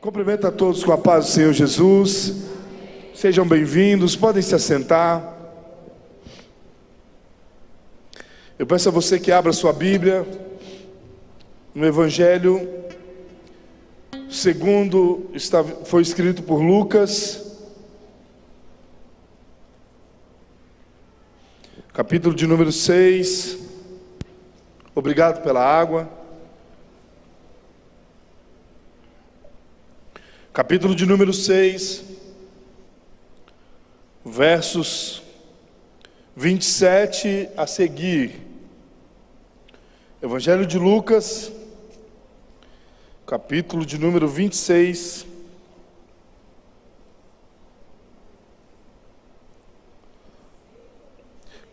Cumprimento a todos com a paz do Senhor Jesus. Sejam bem-vindos, podem se assentar. Eu peço a você que abra sua Bíblia no Evangelho segundo foi escrito por Lucas, capítulo de número 6. Obrigado pela água. Capítulo de número 6, versos 27 a seguir. Evangelho de Lucas, capítulo de número 26.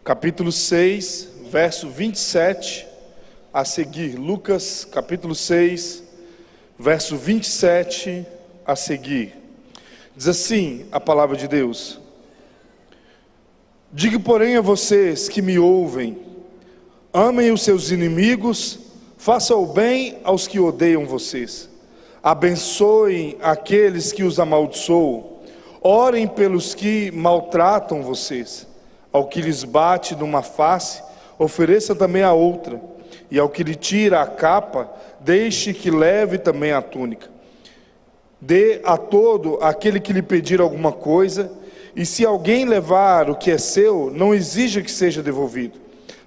Capítulo 6, verso 27 a seguir. Lucas, capítulo 6, verso 27 a seguir. Diz assim a palavra de Deus: digo, porém, a vocês que me ouvem, amem os seus inimigos, façam o bem aos que odeiam vocês, abençoem aqueles que os amaldiçoam, orem pelos que maltratam vocês. Ao que lhes bate numa face, ofereça também a outra, e ao que lhe tira a capa, deixe que leve também a túnica. Dê a todo aquele que lhe pedir alguma coisa, e se alguém levar o que é seu, não exija que seja devolvido.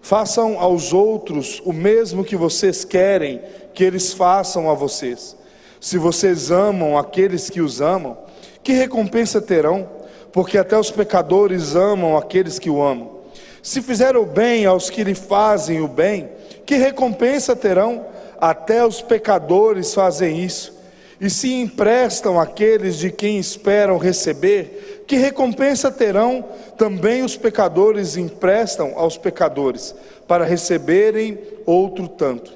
Façam aos outros o mesmo que vocês querem que eles façam a vocês. Se vocês amam aqueles que os amam, que recompensa terão? Porque até os pecadores amam aqueles que o amam. Se fizer o bem aos que lhe fazem o bem, que recompensa terão? Até os pecadores fazem isso. E se emprestam àqueles de quem esperam receber, que recompensa terão? Também os pecadores emprestam aos pecadores, para receberem outro tanto.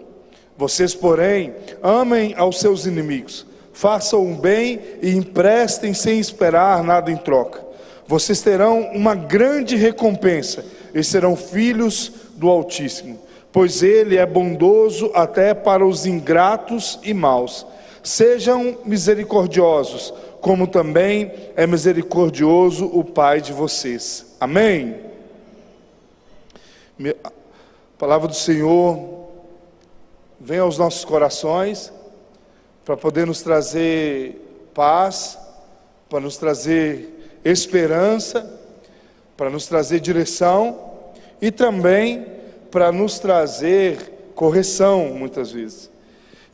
Vocês, porém, amem aos seus inimigos, façam o bem e emprestem sem esperar nada em troca. Vocês terão uma grande recompensa e serão filhos do Altíssimo, pois Ele é bondoso até para os ingratos e maus. Sejam misericordiosos, como também é misericordioso o Pai de vocês. Amém? A palavra do Senhor vem aos nossos corações para poder nos trazer paz, para nos trazer esperança, para nos trazer direção e também para nos trazer correção, muitas vezes.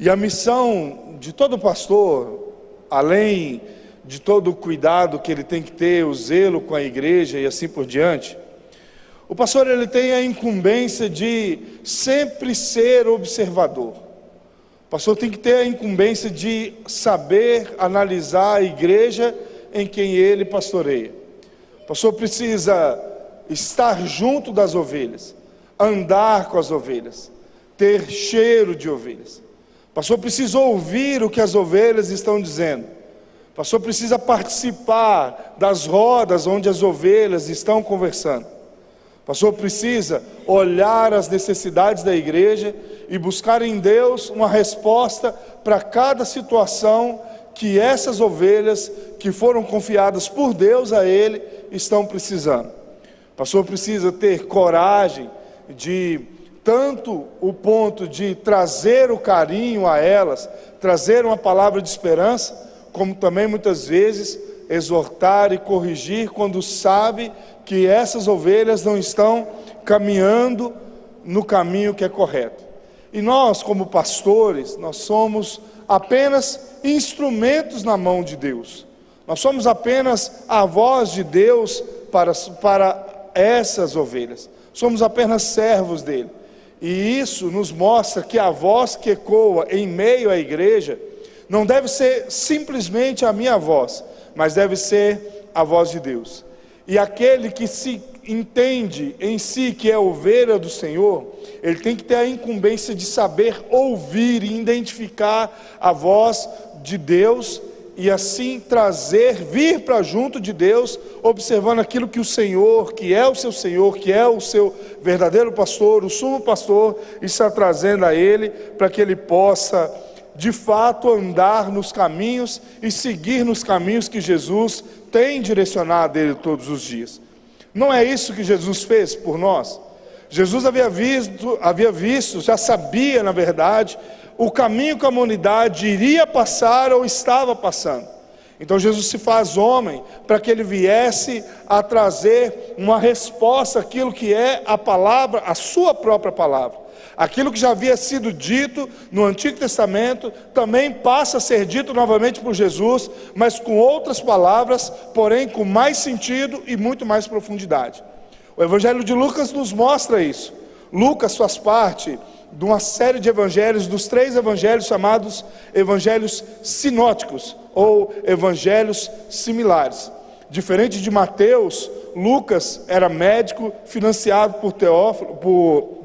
E a missão de todo pastor, além de todo o cuidado que ele tem que ter, o zelo com a igreja e assim por diante, o pastor ele tem a incumbência de sempre ser observador. O pastor tem que ter a incumbência de saber analisar a igreja em quem ele pastoreia. O pastor precisa estar junto das ovelhas, andar com as ovelhas, ter cheiro de ovelhas. O pastor precisa ouvir o que as ovelhas estão dizendo. O pastor precisa participar das rodas onde as ovelhas estão conversando. O pastor precisa olhar as necessidades da igreja e buscar em Deus uma resposta para cada situação que essas ovelhas que foram confiadas por Deus a Ele estão precisando. O pastor precisa ter coragem de tanto o ponto de trazer o carinho a elas, trazer uma palavra de esperança, como também muitas vezes exortar e corrigir quando sabe que essas ovelhas não estão caminhando no caminho que é correto. E nós, como pastores, nós somos apenas instrumentos na mão de Deus. Nós somos apenas a voz de Deus para essas ovelhas. Somos apenas servos dele. E isso nos mostra que a voz que ecoa em meio à igreja não deve ser simplesmente a minha voz, mas deve ser a voz de Deus. E aquele que se entende em si que é ovelha do Senhor, ele tem que ter a incumbência de saber ouvir e identificar a voz de Deus e assim vir para junto de Deus, observando aquilo que o Senhor, que é o seu Senhor, que é o seu verdadeiro pastor, o sumo pastor, está trazendo a ele, para que ele possa de fato andar nos caminhos e seguir nos caminhos que Jesus tem direcionado ele todos os dias. Não é isso que Jesus fez por nós? Jesus havia visto, já sabia, na verdade, o caminho que a humanidade iria passar ou estava passando. Então Jesus se faz homem para que ele viesse a trazer uma resposta àquilo que é a palavra, a sua própria palavra. Aquilo que já havia sido dito no Antigo Testamento também passa a ser dito novamente por Jesus, mas com outras palavras, porém com mais sentido e muito mais profundidade. O Evangelho de Lucas nos mostra isso. Lucas faz parte de uma série de evangelhos, dos 3 evangelhos chamados evangelhos sinóticos, ou evangelhos similares. Diferente de Mateus, Lucas era médico, financiado por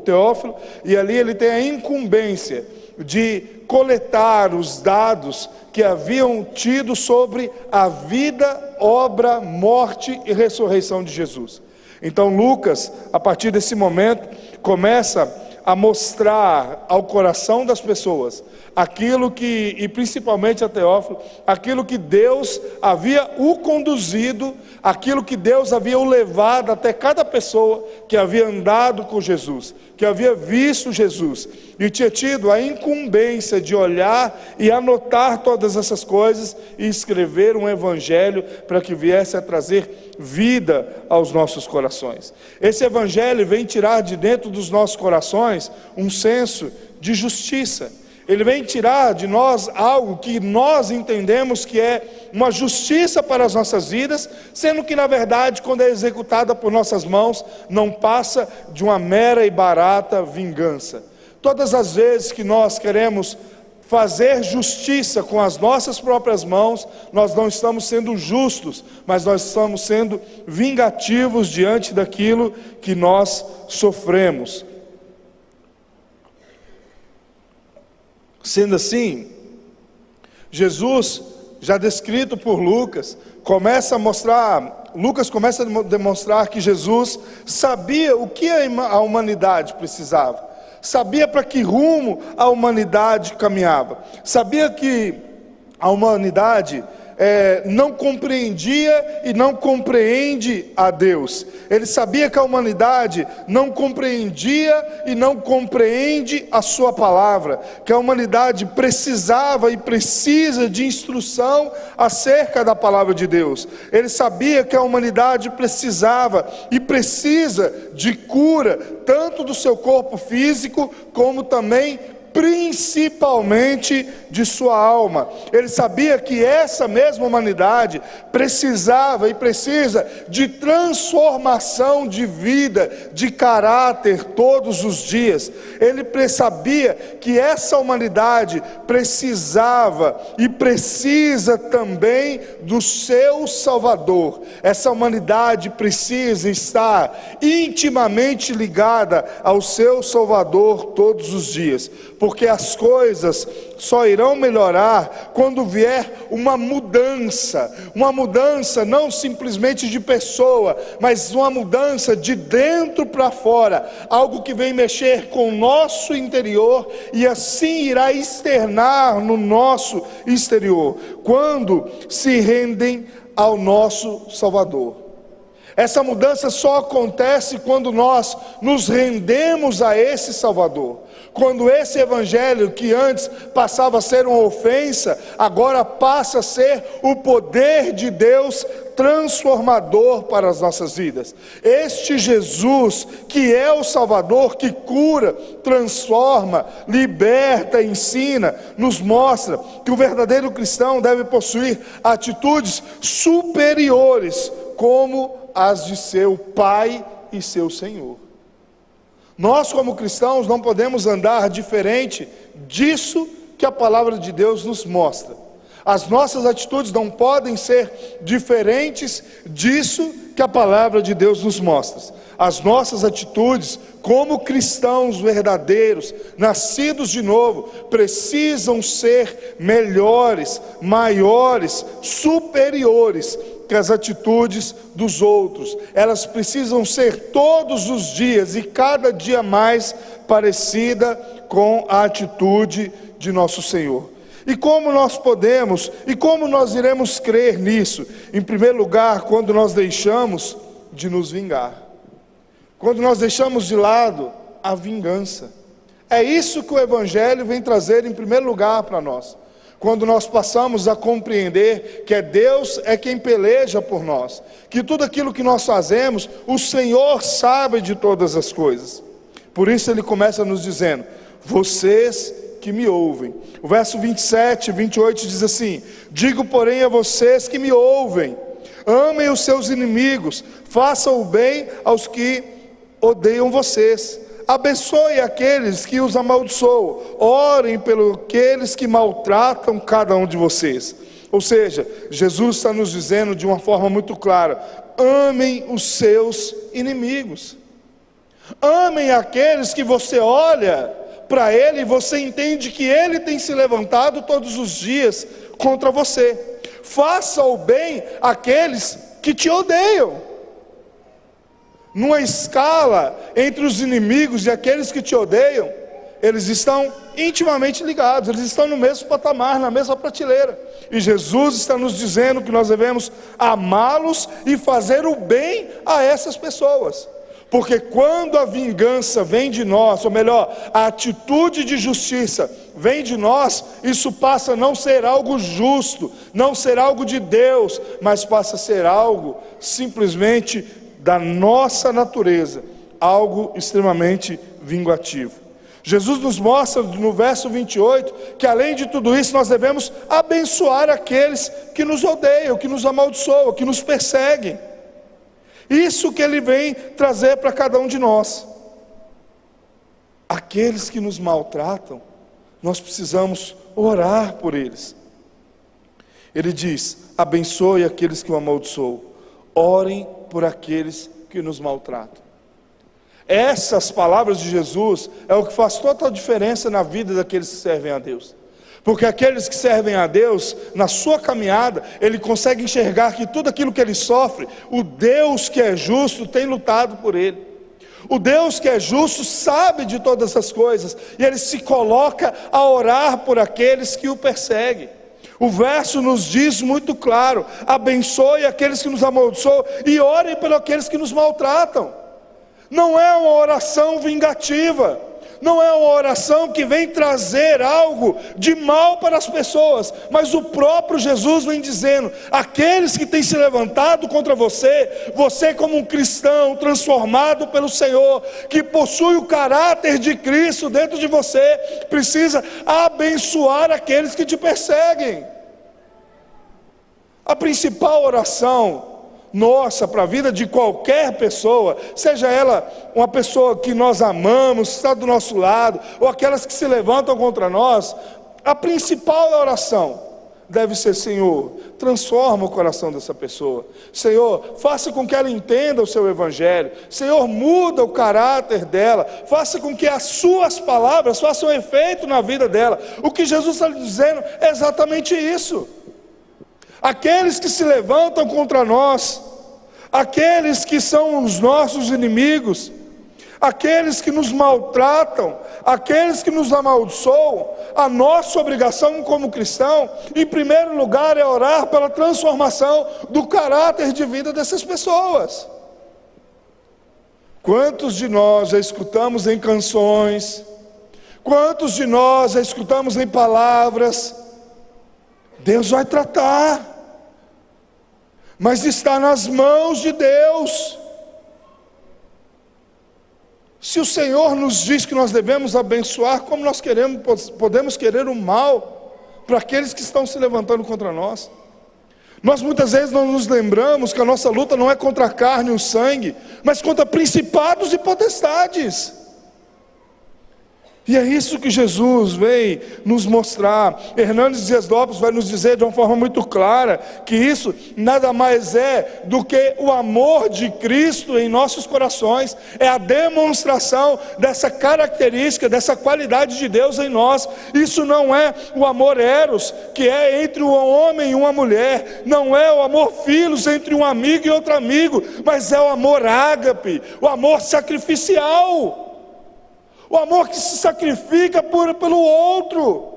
Teófilo, e ali ele tem a incumbência de coletar os dados que haviam tido sobre a vida, obra, morte e ressurreição de Jesus. Então Lucas, a partir desse momento, começa a mostrar ao coração das pessoas aquilo que, e principalmente a Teófilo, aquilo que Deus havia o conduzido, aquilo que Deus havia o levado até cada pessoa que havia andado com Jesus, que havia visto Jesus, e tinha tido a incumbência de olhar e anotar todas essas coisas e escrever um evangelho para que viesse a trazer vida aos nossos corações. Esse evangelho vem tirar de dentro dos nossos corações um senso de justiça. Ele vem tirar de nós algo que nós entendemos que é uma justiça para as nossas vidas, sendo que na verdade, quando é executada por nossas mãos, não passa de uma mera e barata vingança. Todas as vezes que nós queremos fazer justiça com as nossas próprias mãos, nós não estamos sendo justos, mas nós estamos sendo vingativos diante daquilo que nós sofremos. Sendo assim, Jesus, já descrito por Lucas, começa a demonstrar que Jesus sabia o que a humanidade precisava, sabia para que rumo a humanidade caminhava, sabia que a humanidade não compreendia e não compreende a Deus. Ele sabia que a humanidade não compreendia e não compreende a sua palavra, que a humanidade precisava e precisa de instrução acerca da palavra de Deus. Ele sabia que a humanidade precisava e precisa de cura, tanto do seu corpo físico, como também principalmente de sua alma. Ele sabia que essa mesma humanidade precisava e precisa de transformação de vida, de caráter todos os dias. Ele sabia que essa humanidade precisava e precisa também do seu Salvador. Essa humanidade precisa estar intimamente ligada ao seu Salvador todos os dias, porque as coisas só irão melhorar quando vier uma mudança não simplesmente de pessoa, mas uma mudança de dentro para fora, algo que vem mexer com o nosso interior e assim irá externar no nosso exterior, quando se rendem ao nosso Salvador. Essa mudança só acontece quando nós nos rendemos a esse Salvador. Quando esse evangelho que antes passava a ser uma ofensa, agora passa a ser o poder de Deus transformador para as nossas vidas. Este Jesus, que é o Salvador, que cura, transforma, liberta, ensina, nos mostra que o verdadeiro cristão deve possuir atitudes superiores, como as de seu Pai e seu Senhor. Nós, como cristãos, não podemos andar diferente disso que a palavra de Deus nos mostra. As nossas atitudes não podem ser diferentes disso que a palavra de Deus nos mostra. As nossas atitudes, como cristãos verdadeiros, nascidos de novo, precisam ser melhores, maiores, superiores que as atitudes dos outros. Elas precisam ser todos os dias e cada dia mais parecida com a atitude de nosso Senhor. E como nós podemos, e como nós iremos crer nisso? Em primeiro lugar, quando nós deixamos de nos vingar, quando nós deixamos de lado a vingança. É isso que o Evangelho vem trazer em primeiro lugar para nós. Quando nós passamos a compreender que Deus é quem peleja por nós, que tudo aquilo que nós fazemos, o Senhor sabe de todas as coisas. Por isso ele começa nos dizendo: vocês que me ouvem. O verso 27, 28 diz assim: digo, porém, a vocês que me ouvem, amem os seus inimigos, façam o bem aos que odeiam vocês, abençoe aqueles que os amaldiçoam, orem pelos aqueles que maltratam cada um de vocês. Ou seja, Jesus está nos dizendo de uma forma muito clara: amem os seus inimigos, amem aqueles que você olha para ele e você entende que ele tem se levantado todos os dias contra você. Faça o bem àqueles que te odeiam. Numa escala entre os inimigos e aqueles que te odeiam, eles estão intimamente ligados, eles estão no mesmo patamar, na mesma prateleira. E Jesus está nos dizendo que nós devemos amá-los e fazer o bem a essas pessoas. Porque quando a vingança vem de nós, ou melhor, a atitude de justiça vem de nós, isso passa a não ser algo justo, não ser algo de Deus, mas passa a ser algo simplesmente da nossa natureza, algo extremamente vingativo. Jesus nos mostra no verso 28 que além de tudo isso nós devemos abençoar aqueles que nos odeiam, que nos amaldiçoam, que nos perseguem. Isso que ele vem trazer para cada um de nós. Aqueles que nos maltratam, nós precisamos orar por eles. Ele diz: abençoe aqueles que o amaldiçoam, orem por aqueles que nos maltratam. Essas palavras de Jesus é o que faz toda a diferença na vida daqueles que servem a Deus. Porque aqueles que servem a Deus, na sua caminhada, ele consegue enxergar que tudo aquilo que ele sofre, o Deus que é justo tem lutado por ele. O Deus que é justo sabe de todas essas coisas, e ele se coloca a orar por aqueles que o perseguem. O verso nos diz muito claro: abençoe aqueles que nos amaldiçoam e orem por aqueles que nos maltratam. Não é uma oração vingativa, não é uma oração que vem trazer algo de mal para as pessoas, mas o próprio Jesus vem dizendo: aqueles que têm se levantado contra você, você como um cristão transformado pelo Senhor, que possui o caráter de Cristo dentro de você, precisa abençoar aqueles que te perseguem. A principal oração nossa para a vida de qualquer pessoa, seja ela uma pessoa que nós amamos, está do nosso lado, ou aquelas que se levantam contra nós, a principal oração deve ser: Senhor, transforma o coração dessa pessoa. Senhor, faça com que ela entenda o seu evangelho. Senhor, muda o caráter dela. Faça com que as suas palavras façam efeito na vida dela. O que Jesus está dizendo é exatamente isso. Aqueles que se levantam contra nós, aqueles que são os nossos inimigos, aqueles que nos maltratam, aqueles que nos amaldiçoam, a nossa obrigação como cristão, em primeiro lugar, é orar pela transformação do caráter de vida dessas pessoas. Quantos de nós já escutamos em canções, quantos de nós já escutamos em palavras: Deus vai tratar, mas está nas mãos de Deus. Se o Senhor nos diz que nós devemos abençoar, como nós podemos querer o mal para aqueles que estão se levantando contra nós? Nós muitas vezes não nos lembramos que a nossa luta não é contra a carne e o sangue, mas contra principados e potestades. E é isso que Jesus vem nos mostrar. Hernandes Dias Lopes vai nos dizer de uma forma muito clara que isso nada mais é do que o amor de Cristo em nossos corações. É a demonstração dessa característica, dessa qualidade de Deus em nós. Isso não é o amor eros, que é entre um homem e uma mulher. Não é o amor filos entre um amigo e outro amigo, mas é o amor ágape, o amor sacrificial. O amor que se sacrifica pelo outro,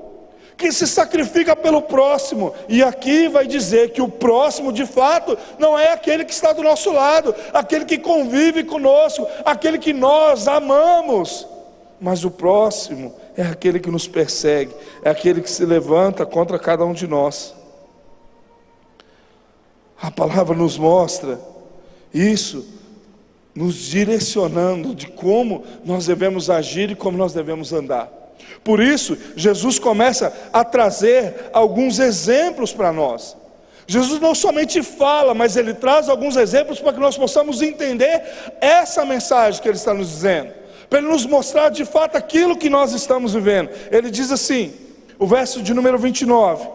que se sacrifica pelo próximo. E aqui vai dizer que o próximo de fato não é aquele que está do nosso lado, aquele que convive conosco, aquele que nós amamos, mas o próximo é aquele que nos persegue, é aquele que se levanta contra cada um de nós. A palavra nos mostra isso, nos direcionando de como nós devemos agir e como nós devemos andar. Por isso, Jesus começa a trazer alguns exemplos para nós. Jesus não somente fala, mas Ele traz alguns exemplos para que nós possamos entender essa mensagem que Ele está nos dizendo, para Ele nos mostrar de fato aquilo que nós estamos vivendo. Ele diz assim, o verso de número 29,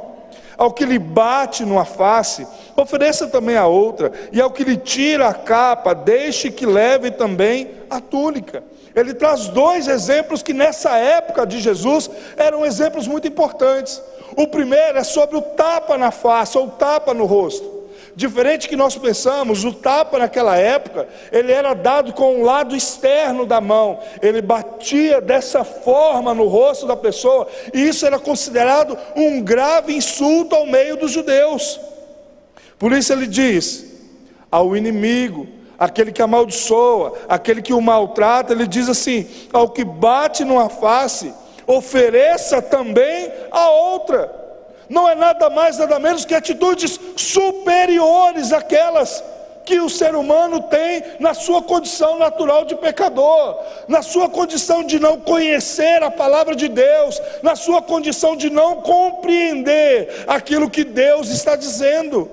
ao que lhe bate numa face, ofereça também a outra, e ao que lhe tira a capa, deixe que leve também a túnica. Ele traz dois exemplos que nessa época de Jesus eram exemplos muito importantes. O primeiro é sobre o tapa na face, ou tapa no rosto. Diferente que nós pensamos, o tapa naquela época, ele era dado com o lado externo da mão. Ele batia dessa forma no rosto da pessoa, e isso era considerado um grave insulto ao meio dos judeus. Por isso ele diz, ao inimigo, aquele que amaldiçoa, aquele que o maltrata, ele diz assim, ao que bate numa face, ofereça também a outra. Não é nada mais, nada menos que atitudes superiores àquelas que o ser humano tem na sua condição natural de pecador, na sua condição de não conhecer a palavra de Deus, na sua condição de não compreender aquilo que Deus está dizendo.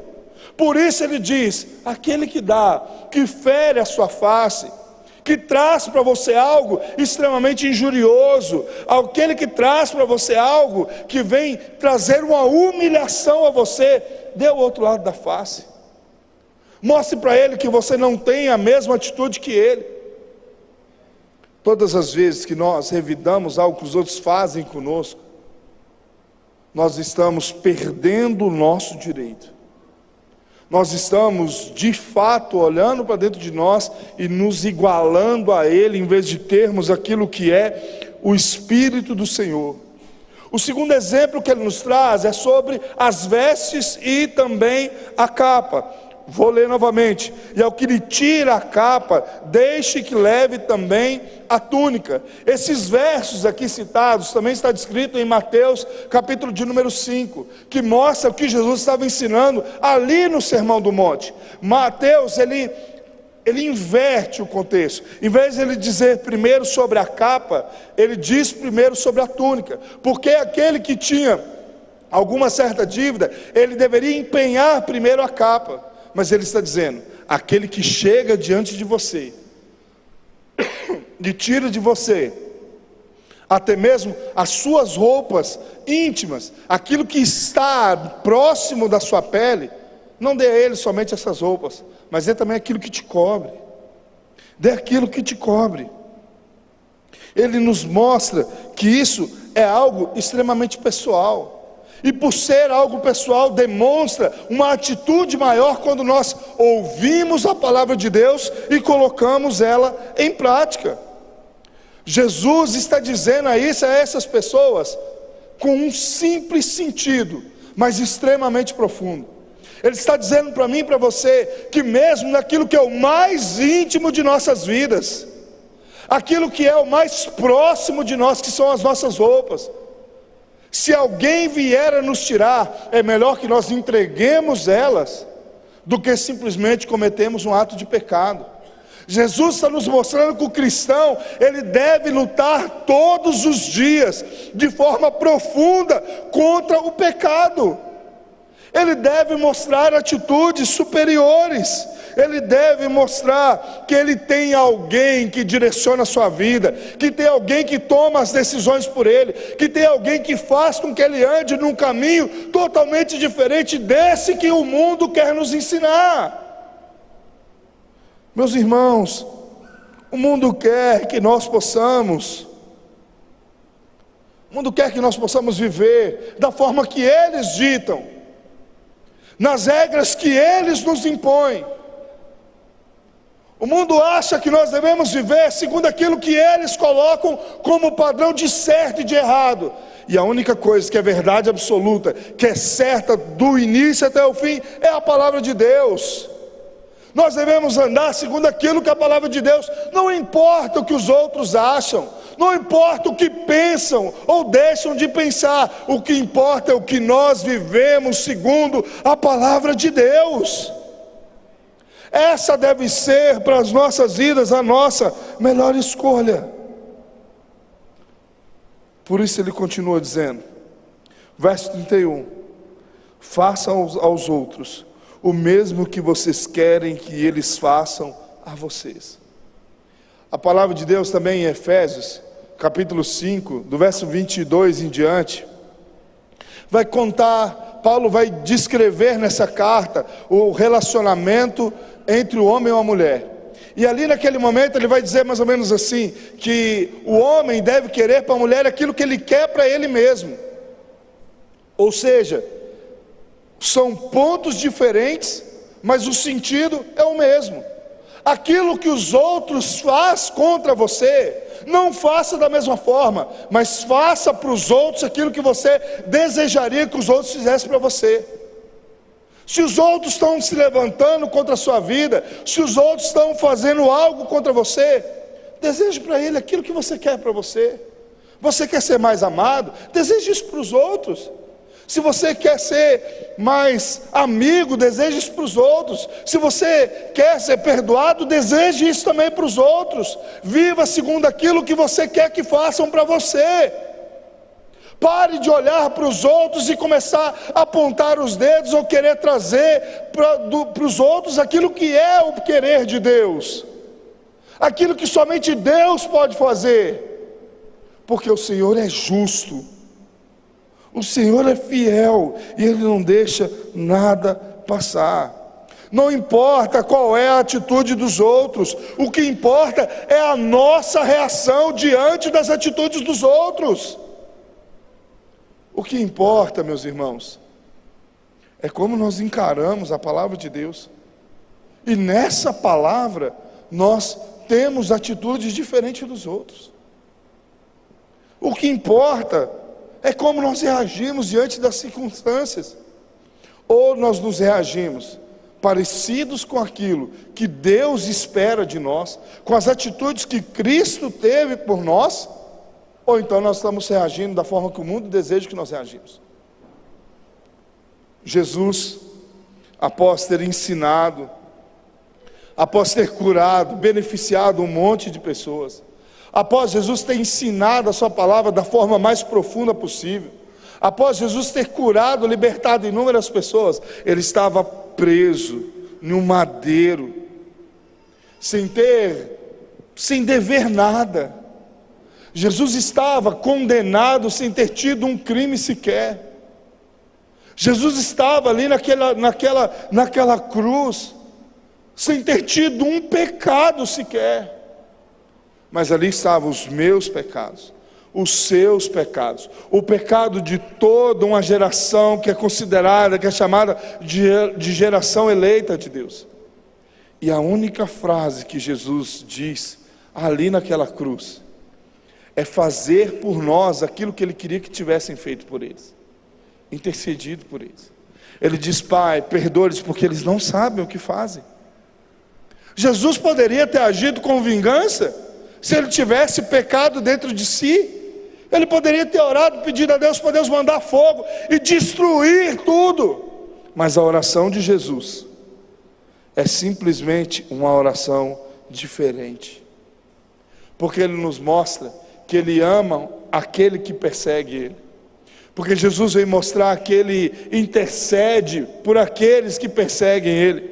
Por isso ele diz, aquele que dá, que fere a sua face, que traz para você algo extremamente injurioso, aquele que traz para você algo que vem trazer uma humilhação a você, dê o outro lado da face. Mostre para ele que você não tem a mesma atitude que ele. Todas as vezes que nós revidamos algo que os outros fazem conosco, nós estamos perdendo o nosso direito. Nós estamos de fato olhando para dentro de nós e nos igualando a Ele, em vez de termos aquilo que é o Espírito do Senhor. O segundo exemplo que Ele nos traz é sobre as vestes e também a capa. Vou ler novamente, e ao que lhe tira a capa, deixe que leve também a túnica. Esses versos aqui citados, também está descrito em Mateus, capítulo de número 5, que mostra o que Jesus estava ensinando ali no Sermão do Monte. Mateus, ele inverte o contexto, em vez de ele dizer primeiro sobre a capa, ele diz primeiro sobre a túnica, porque aquele que tinha alguma certa dívida, ele deveria empenhar primeiro a capa. Mas ele está dizendo, aquele que chega diante de você, e tira de você, até mesmo as suas roupas íntimas, aquilo que está próximo da sua pele, não dê a ele somente essas roupas, mas dê também aquilo que te cobre, dê aquilo que te cobre. Ele nos mostra que isso é algo extremamente pessoal. E por ser algo pessoal, demonstra uma atitude maior quando nós ouvimos a palavra de Deus e colocamos ela em prática. Jesus está dizendo a essas pessoas com um simples sentido, mas extremamente profundo. Ele está dizendo para mim e para você que mesmo naquilo que é o mais íntimo de nossas vidas, aquilo que é o mais próximo de nós, que são as nossas roupas, se alguém vier a nos tirar, é melhor que nós entreguemos elas, do que simplesmente cometemos um ato de pecado. Jesus está nos mostrando que o cristão, ele deve lutar todos os dias, de forma profunda, contra o pecado. Ele deve mostrar atitudes superiores. Ele deve mostrar que ele tem alguém que direciona a sua vida, que tem alguém que toma as decisões por ele, que tem alguém que faz com que ele ande num caminho totalmente diferente desse que o mundo quer nos ensinar. Meus irmãos, o mundo quer que nós possamos viver da forma que eles ditam, nas regras que eles nos impõem. O mundo acha que nós devemos viver segundo aquilo que eles colocam como padrão de certo e de errado. E a única coisa que é verdade absoluta, que é certa do início até o fim, é a palavra de Deus. Nós devemos andar segundo aquilo que a palavra de Deus, não importa o que os outros acham, não importa o que pensam ou deixam de pensar, o que importa é o que nós vivemos segundo a palavra de Deus. Essa deve ser para as nossas vidas a nossa melhor escolha. Por isso ele continua dizendo, verso 31, façam aos outros o mesmo que vocês querem que eles façam a vocês. A palavra de Deus também em Efésios, capítulo 5, do verso 22 em diante, vai contar, Paulo vai descrever nessa carta o relacionamento entre o homem e a mulher. E ali naquele momento ele vai dizer mais ou menos assim, que o homem deve querer para a mulher aquilo que ele quer para ele mesmo. Ou seja, são pontos diferentes, mas o sentido é o mesmo. Aquilo que os outros fazem contra você, não faça da mesma forma, mas faça para os outros aquilo que você desejaria que os outros fizessem para você. Se os outros estão se levantando contra a sua vida, se os outros estão fazendo algo contra você, deseje para ele aquilo que você quer para você. Você quer ser mais amado? Deseje isso para os outros. Se você quer ser mais amigo, deseje isso para os outros. Se você quer ser perdoado, deseje isso também para os outros. Viva segundo aquilo que você quer que façam para você. Pare de olhar para os outros e começar a apontar os dedos ou querer trazer para os outros aquilo que é o querer de Deus, aquilo que somente Deus pode fazer, porque o Senhor é justo, o Senhor é fiel e Ele não deixa nada passar. Não importa qual é a atitude dos outros, o que importa é a nossa reação diante das atitudes dos outros. O que importa, meus irmãos, é como nós encaramos a palavra de Deus. E nessa palavra, nós temos atitudes diferentes dos outros. O que importa é como nós reagimos diante das circunstâncias. Ou nós nos reagimos parecidos com aquilo que Deus espera de nós, com as atitudes que Cristo teve por nós, ou então nós estamos reagindo da forma que o mundo deseja que nós reagimos. Jesus, após ter ensinado, após ter curado, beneficiado um monte de pessoas, após Jesus ter ensinado a sua palavra da forma mais profunda possível, após Jesus ter curado, libertado inúmeras pessoas, ele estava preso num madeiro, sem dever nada. Jesus estava condenado sem ter tido um crime sequer. Jesus estava ali naquela cruz, sem ter tido um pecado sequer. Mas ali estavam os meus pecados, os seus pecados, o pecado de toda uma geração que é considerada, que é chamada de geração eleita de Deus. E a única frase que Jesus diz ali naquela cruz é fazer por nós aquilo que Ele queria que tivessem feito por eles, intercedido por eles. Ele diz: Pai, perdoa-lhes porque eles não sabem o que fazem. Jesus poderia ter agido com vingança, se ele tivesse pecado dentro de si. Ele poderia ter orado, pedido a Deus para Deus mandar fogo e destruir tudo. Mas a oração de Jesus é simplesmente uma oração diferente, porque Ele nos mostra que Ele ama aquele que persegue Ele, porque Jesus veio mostrar que Ele intercede por aqueles que perseguem Ele.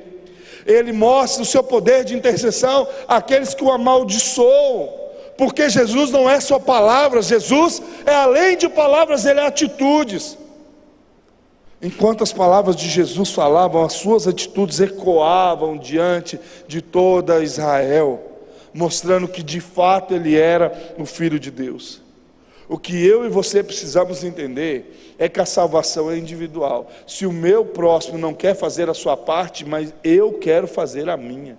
Ele mostra o seu poder de intercessão àqueles que o amaldiçoam, porque Jesus não é só palavras, Jesus é além de palavras, Ele é atitudes. Enquanto as palavras de Jesus falavam, as suas atitudes ecoavam diante de toda Israel, mostrando que de fato Ele era o Filho de Deus. O que eu e você precisamos entender é que a salvação é individual. Se o meu próximo não quer fazer a sua parte, mas eu quero fazer a minha.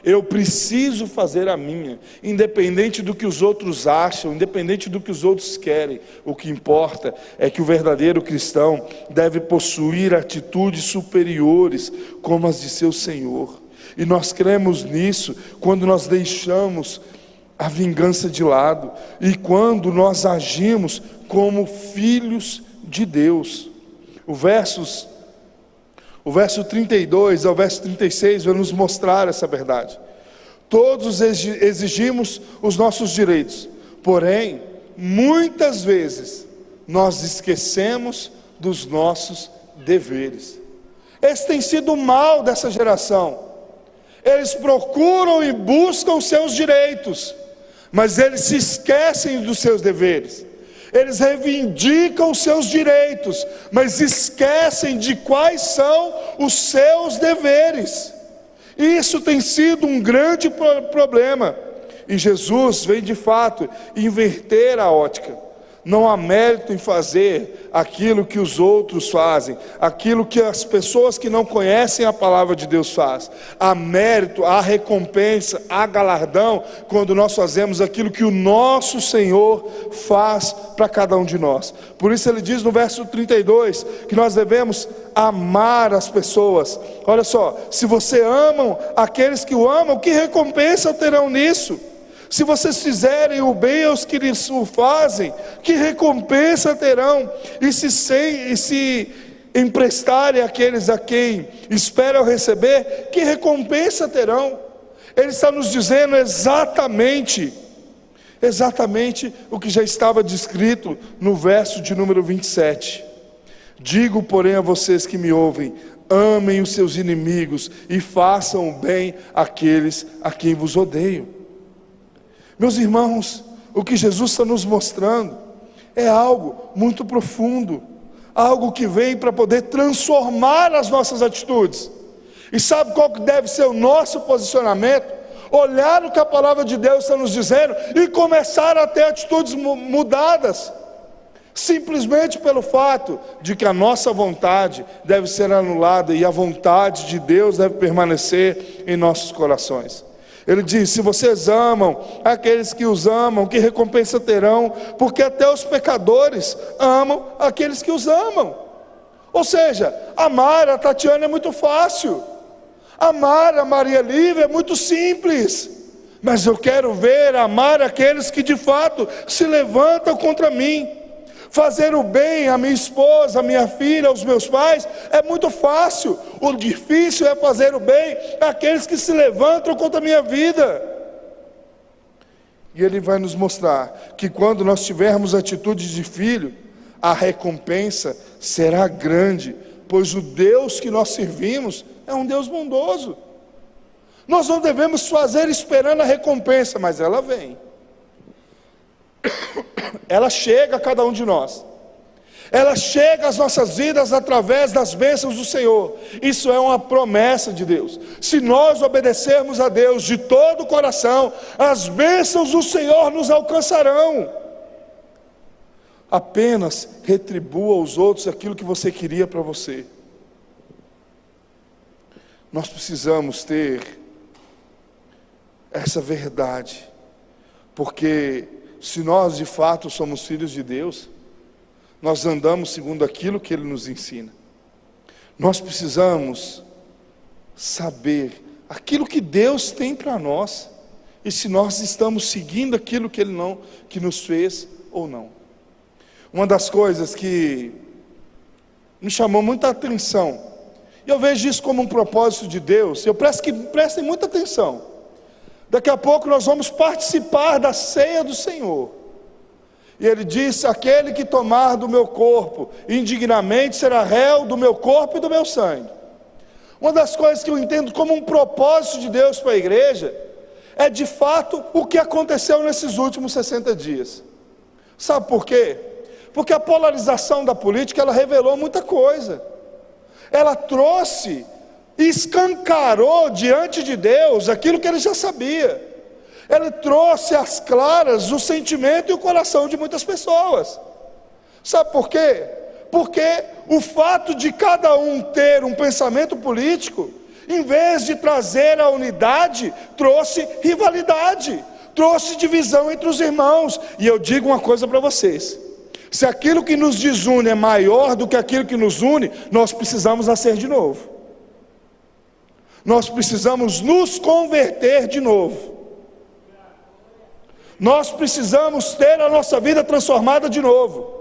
Eu preciso fazer a minha, independente do que os outros acham, independente do que os outros querem. O que importa é que o verdadeiro cristão deve possuir atitudes superiores, como as de seu Senhor. E nós cremos nisso quando nós deixamos a vingança de lado e quando nós agimos como filhos de Deus. O verso 32 ao verso 36 vai nos mostrar essa verdade. Todos exigimos os nossos direitos, porém, muitas vezes, nós esquecemos dos nossos deveres. Esse tem sido o mal dessa geração. Eles procuram e buscam os seus direitos, mas eles se esquecem dos seus deveres. Eles reivindicam os seus direitos, mas esquecem de quais são os seus deveres. Isso tem sido um grande problema. E Jesus vem de fato inverter a ótica. Não há mérito em fazer aquilo que os outros fazem, aquilo que as pessoas que não conhecem a palavra de Deus fazem. Há mérito, há recompensa, há galardão quando nós fazemos aquilo que o nosso Senhor faz para cada um de nós. Por isso ele diz no verso 32 que nós devemos amar as pessoas. Olha só, se você ama aqueles que o amam, que recompensa terão nisso? Se vocês fizerem o bem aos que lhes o fazem, que recompensa terão? E se emprestarem àqueles a quem esperam receber, que recompensa terão? Ele está nos dizendo exatamente o que já estava descrito no verso de número 27. Digo, porém, a vocês que me ouvem: amem os seus inimigos e façam o bem àqueles a quem vos odeiam. Meus irmãos, o que Jesus está nos mostrando é algo muito profundo, algo que vem para poder transformar as nossas atitudes. E sabe qual que deve ser o nosso posicionamento? Olhar o que a palavra de Deus está nos dizendo e começar a ter atitudes mudadas, simplesmente pelo fato de que a nossa vontade deve ser anulada e a vontade de Deus deve permanecer em nossos corações. Ele diz: se vocês amam aqueles que os amam, que recompensa terão? Porque até os pecadores amam aqueles que os amam. Ou seja, amar a Tatiana é muito fácil, amar a Maria Lívia é muito simples, mas eu quero ver amar aqueles que de fato se levantam contra mim. Fazer o bem à minha esposa, à minha filha, aos meus pais é muito fácil. O difícil é fazer o bem àqueles que se levantam contra a minha vida. E ele vai nos mostrar que quando nós tivermos atitude de filho, a recompensa será grande, pois o Deus que nós servimos é um Deus bondoso. Nós não devemos fazer esperando a recompensa, mas ela vem. Ela chega a cada um de nós. Ela chega às nossas vidas através das bênçãos do Senhor. Isso é uma promessa de Deus. Se nós obedecermos a Deus de todo o coração, as bênçãos do Senhor nos alcançarão. Apenas retribua aos outros aquilo que você queria para você. Nós precisamos ter essa verdade, porque se nós de fato somos filhos de Deus, nós andamos segundo aquilo que Ele nos ensina. Nós precisamos saber aquilo que Deus tem para nós, e se nós estamos seguindo aquilo que Ele que nos fez ou não. Uma das coisas que me chamou muita atenção, e eu vejo isso como um propósito de Deus, eu peço que prestem muita atenção. Daqui a pouco nós vamos participar da ceia do Senhor. E ele disse: aquele que tomar do meu corpo indignamente será réu do meu corpo e do meu sangue. Uma das coisas que eu entendo como um propósito de Deus para a igreja é de fato o que aconteceu nesses últimos 60 dias. Sabe por quê? Porque a polarização da política, ela revelou muita coisa. Ela trouxe, escancarou diante de Deus aquilo que Ele já sabia. Ele trouxe às claras o sentimento e o coração de muitas pessoas. Sabe por quê? Porque o fato de cada um ter um pensamento político, Em vez de trazer a unidade, trouxe rivalidade, trouxe divisão entre os irmãos. E eu digo uma coisa para vocês: se aquilo que nos desune é maior do que aquilo que nos une, nós precisamos nascer de novo. Nós precisamos nos converter de novo. Nós precisamos ter a nossa vida transformada de novo.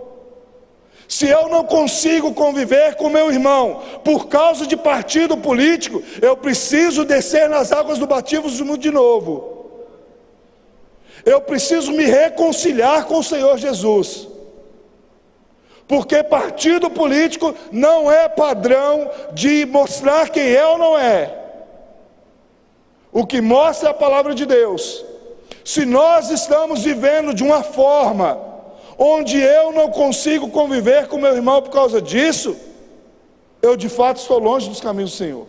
Se eu não consigo conviver com meu irmão por causa de partido político, eu preciso descer nas águas do batismo de novo. Eu preciso me reconciliar com o Senhor Jesus. Porque partido político não é padrão de mostrar quem é ou não é. O que mostra é a palavra de Deus. Se nós estamos vivendo de uma forma onde eu não consigo conviver com meu irmão por causa disso, eu de fato estou longe dos caminhos do Senhor.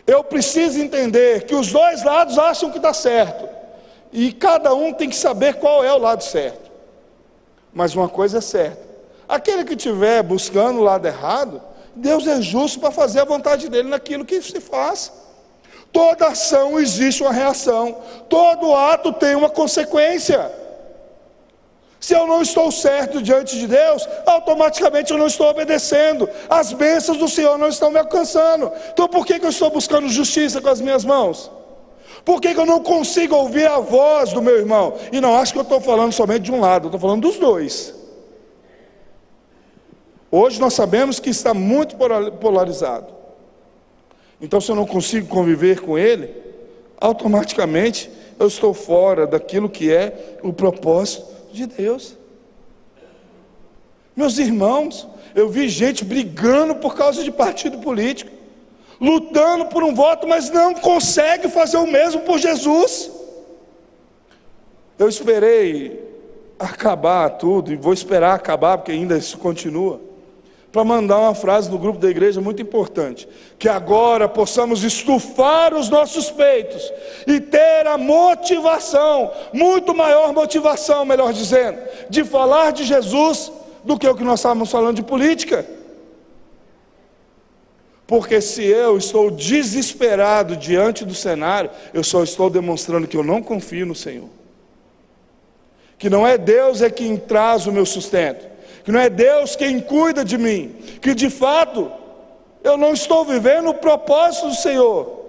Eu preciso entender que os dois lados acham que está certo, e cada um tem que saber qual é o lado certo. Mas uma coisa é certa: aquele que estiver buscando o lado errado, Deus é justo para fazer a vontade dele naquilo que se faz. Toda ação existe uma reação, todo ato tem uma consequência. Se eu não estou certo diante de Deus, automaticamente eu não estou obedecendo, as bênçãos do Senhor não estão me alcançando. Então por que eu estou buscando justiça com as minhas mãos? Por que eu não consigo ouvir a voz do meu irmão? E não acho que eu estou falando somente de um lado, eu estou falando dos dois. Hoje nós sabemos que está muito polarizado. Então, se eu não consigo conviver com ele, automaticamente eu estou fora daquilo que é o propósito de Deus. Meus irmãos, eu vi gente brigando por causa de partido político, lutando por um voto, mas não consegue fazer o mesmo por Jesus. Eu esperei acabar tudo, e vou esperar acabar, porque ainda isso continua, para mandar uma frase no grupo da igreja muito importante: que agora possamos estufar os nossos peitos e ter a motivação, muito maior motivação, melhor dizendo, de falar de Jesus do que o que nós estávamos falando de política. Porque se eu estou desesperado diante do cenário, eu só estou demonstrando que eu não confio no Senhor, que não é Deus quem traz o meu sustento, que não é Deus quem cuida de mim, que de fato eu não estou vivendo o propósito do Senhor.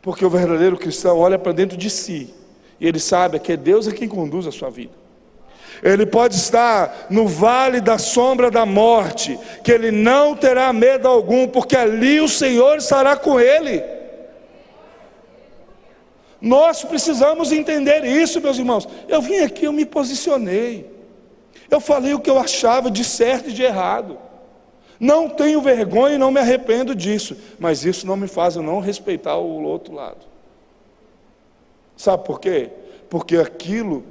Porque o verdadeiro cristão olha para dentro de si, e ele sabe que é Deus quem conduz a sua vida. Ele pode estar no vale da sombra da morte, que ele não terá medo algum, porque ali o Senhor estará com ele. Nós precisamos entender isso, meus irmãos. Eu vim aqui, eu me posicionei, eu falei o que eu achava de certo e de errado, não tenho vergonha e não me arrependo disso, mas isso não me faz eu não respeitar o outro lado. Sabe por quê? Porque aquilo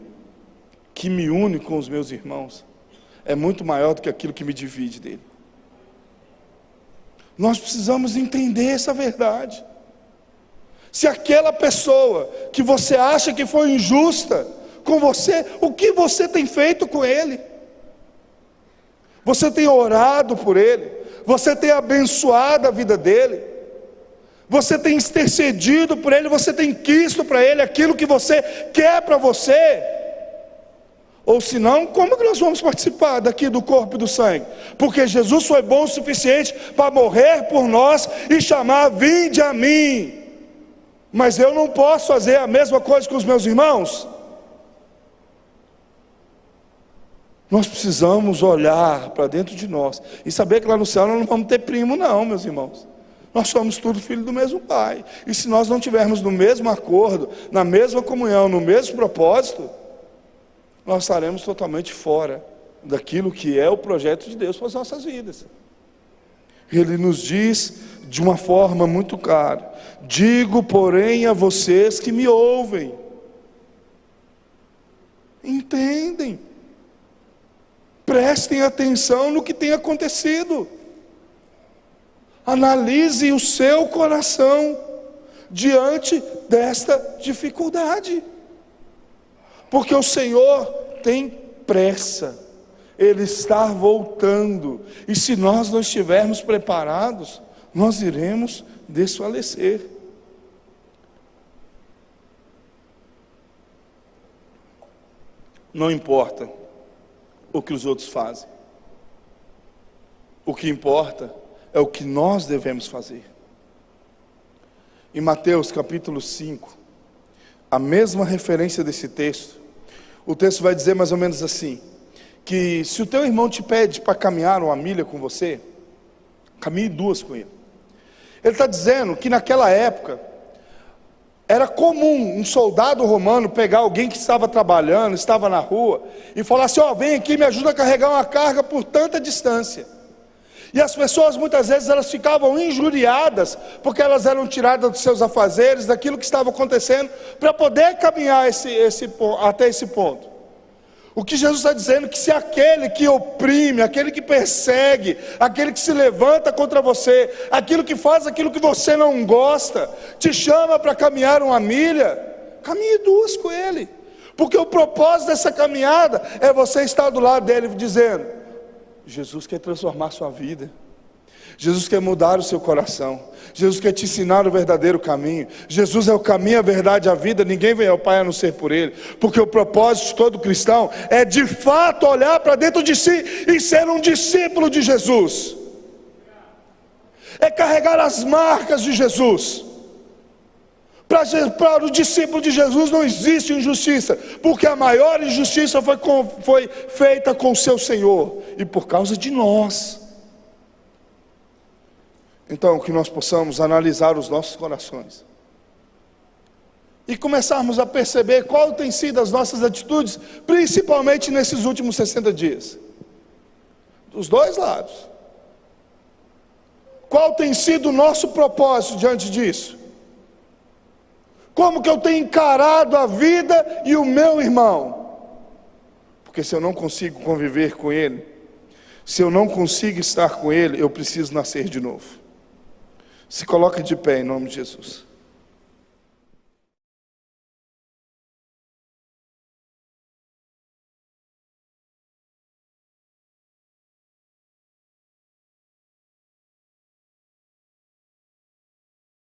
que me une com os meus irmãos é muito maior do que aquilo que me divide dele. Nós precisamos entender essa verdade. Se aquela pessoa que você acha que foi injusta com você, o que você tem feito com ele? Você tem orado por ele? Você tem abençoado a vida dele? Você tem intercedido por ele? Você tem quisto para ele aquilo que você quer para você? Ou senão, como que nós vamos participar daqui do corpo e do sangue? Porque Jesus foi bom o suficiente para morrer por nós e chamar: vinde a mim. Mas eu não posso fazer a mesma coisa com os meus irmãos? Nós precisamos olhar para dentro de nós e saber que lá no céu nós não vamos ter primo não, meus irmãos. Nós somos tudo filho do mesmo Pai. E se nós não tivermos no mesmo acordo, na mesma comunhão, no mesmo propósito, nós estaremos totalmente fora daquilo que é o projeto de Deus para as nossas vidas. Ele nos diz de uma forma muito clara: digo, porém, a vocês que me ouvem, entendem, prestem atenção no que tem acontecido, analise o seu coração diante desta dificuldade, porque o Senhor tem pressa, Ele está voltando, e se nós não estivermos preparados, nós iremos desfalecer. Não importa o que os outros fazem. O que importa é o que nós devemos fazer. Em Mateus capítulo 5, a mesma referência desse texto, o texto vai dizer mais ou menos assim, que se o teu irmão te pede para caminhar 1 milha com você, caminhe 2 com ele. Ele está dizendo que naquela época, era comum um soldado romano pegar alguém que estava trabalhando, estava na rua, e falar assim: ó, vem aqui, me ajuda a carregar uma carga por tanta distância. E as pessoas muitas vezes elas ficavam injuriadas, porque elas eram tiradas dos seus afazeres, daquilo que estava acontecendo, para poder caminhar até esse ponto. O que Jesus está dizendo é que se aquele que oprime, aquele que persegue, aquele que se levanta contra você, aquilo que faz aquilo que você não gosta, te chama para caminhar 1 milha, caminhe 2 com ele, porque o propósito dessa caminhada é você estar do lado dele dizendo: Jesus quer transformar a sua vida, Jesus quer mudar o seu coração, Jesus quer te ensinar o verdadeiro caminho. Jesus é o caminho, a verdade e a vida. Ninguém vem ao Pai a não ser por Ele. Porque o propósito de todo cristão é de fato olhar para dentro de si e ser um discípulo de Jesus. É carregar as marcas de Jesus. Para o discípulo de Jesus não existe injustiça, porque a maior injustiça foi feita com o seu Senhor, e por causa de nós. Então, que nós possamos analisar os nossos corações e começarmos a perceber qual tem sido as nossas atitudes, principalmente nesses últimos 60 dias, dos dois lados. Qual tem sido o nosso propósito diante disso? Como que eu tenho encarado a vida e o meu irmão? Porque se eu não consigo conviver com ele, se eu não consigo estar com ele, eu preciso nascer de novo. Se coloque de pé em nome de Jesus.